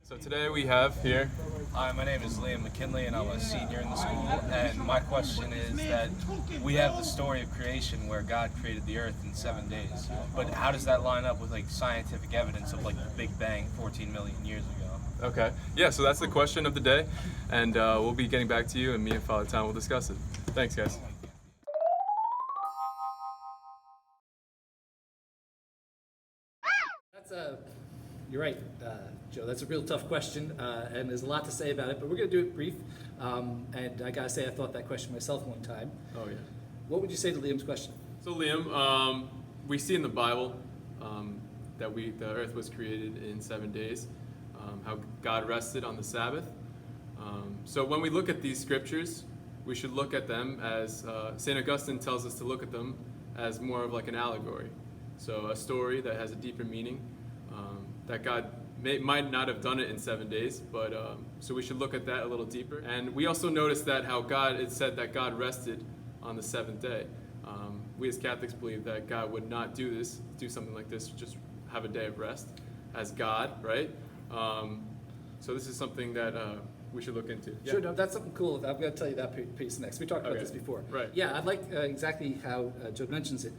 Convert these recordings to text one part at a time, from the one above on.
So today we have here, Hi, my name is Liam McKinley, and I'm a senior in the school. And my question is that we have the story of creation where God created the earth in 7 days. But how does that line up with scientific evidence of the Big Bang 14 million years ago? okay. Yeah, so that's the question of the day, and we'll be getting back to you, and me and Father Tom will discuss it. Thanks, guys. You're right, Joe. That's a real tough question, and there's a lot to say about it. But we're going to do it brief. And I gotta say, I thought that question myself one time. Oh yeah. What would you say to Liam's question? So Liam, we see in the Bible that the earth was created in 7 days, how God rested on the Sabbath. So when we look at these scriptures, we should look at them as St. Augustine tells us to look at them as more of like an allegory. So a story that has a deeper meaning. That God might not have done it in 7 days, but so we should look at that a little deeper. And we also notice that it said that God rested on the seventh day. We as Catholics believe that God would not do something like this, just have a day of rest as God, right? So this is something that we should look into. Yeah. Sure, no, that's something cool. I'm going to tell you that piece next. We talked about this before. Right. Yeah, I'd like exactly how Joe mentions it.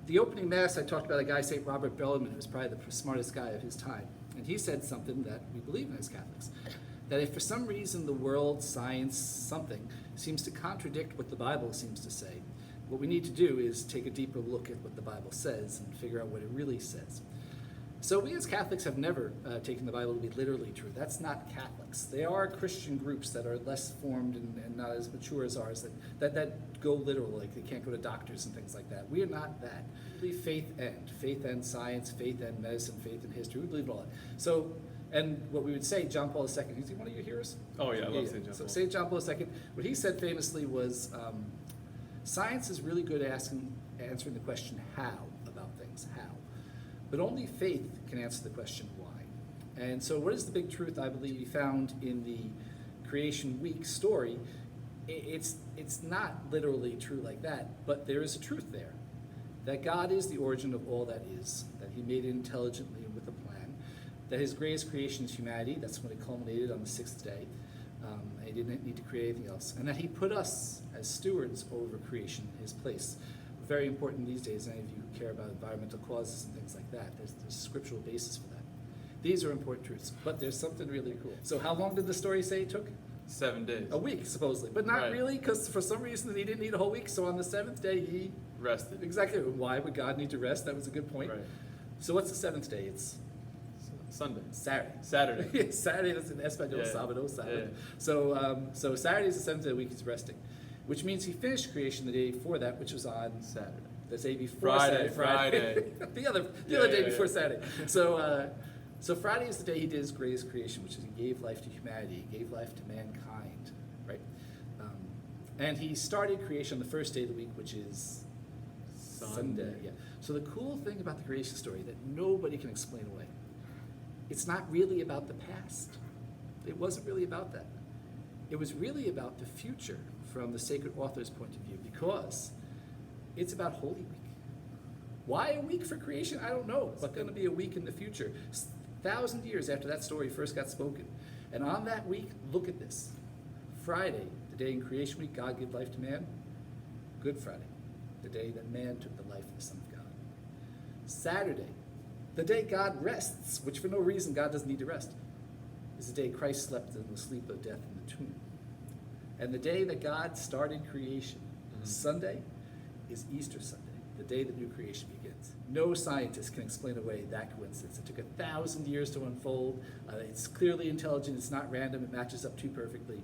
The opening mass, I talked about a guy, St. Robert Bellarmine, who was probably the smartest guy of his time. And he said something that we believe in as Catholics, that if for some reason the world, science, something, seems to contradict what the Bible seems to say, what we need to do is take a deeper look at what the Bible says and figure out what it really says. So we as Catholics have never taken the Bible to be literally true. That's not Catholics. They are Christian groups that are less formed and not as mature as ours, that go literal, like they can't go to doctors and things like that. We are not that. We believe faith and science, faith and medicine, faith and history. We believe in all that. So, and what we would say, John Paul II, is he one of your heroes? Oh yeah, I love St. John So Paul. St. John Paul II, what he said famously was, science is really good at answering the question how about things, how. But only faith can answer the question why. And so what is the big truth I believe we found in the Creation Week story? It's not literally true like that, but there is a truth there. That God is the origin of all that is, that he made it intelligently and with a plan, that his greatest creation is humanity, that's when it culminated on the sixth day, and he didn't need to create anything else, and that he put us as stewards over creation, his place. Very important these days, any of you who care about environmental causes and things like that. There's scriptural basis for that. These are important truths, but there's something really cool. So how long did the story say it took? 7 days. A week, supposedly. But not Right. really, because for some reason he didn't need a whole week, so on the seventh day he... Rested. Exactly. Why would God need to rest? That was a good point. Right. So what's the seventh day? It's Sunday. Saturday. Saturday. Saturday, that's in Espanol, Yeah. Sábado, Sabbath. Yeah. So Saturday is the seventh day of the week, he's resting, which means he finished creation the day before that, which was on Saturday. the day before Friday. Saturday. the other Yeah, day yeah, before yeah. Saturday. So Friday is the day he did his greatest creation, which is he gave life to humanity, he gave life to mankind, right? And he started creation on the first day of the week, which is Sunday. Yeah. So the cool thing about the creation story that nobody can explain away, it's not really about the past. It wasn't really about that. It was really about the future from the sacred author's point of view, because it's about Holy Week. Why a week for creation? I don't know. But going to be a week in the future, 1,000 years after that story first got spoken. And on that week, look at this. Friday, the day in creation week, God gave life to man. Good Friday, the day that man took the life of the Son of God. Saturday, the day God rests, which for no reason God doesn't need to rest, is the day Christ slept in the sleep of death in the tomb. And the day that God started creation, Sunday, is Easter Sunday, the day that new creation begins. No scientist can explain away that coincidence. It took 1,000 years to unfold. It's clearly intelligent. It's not random. It matches up too perfectly.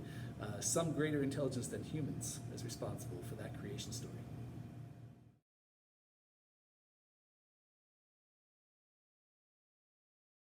Some greater intelligence than humans is responsible for that creation story.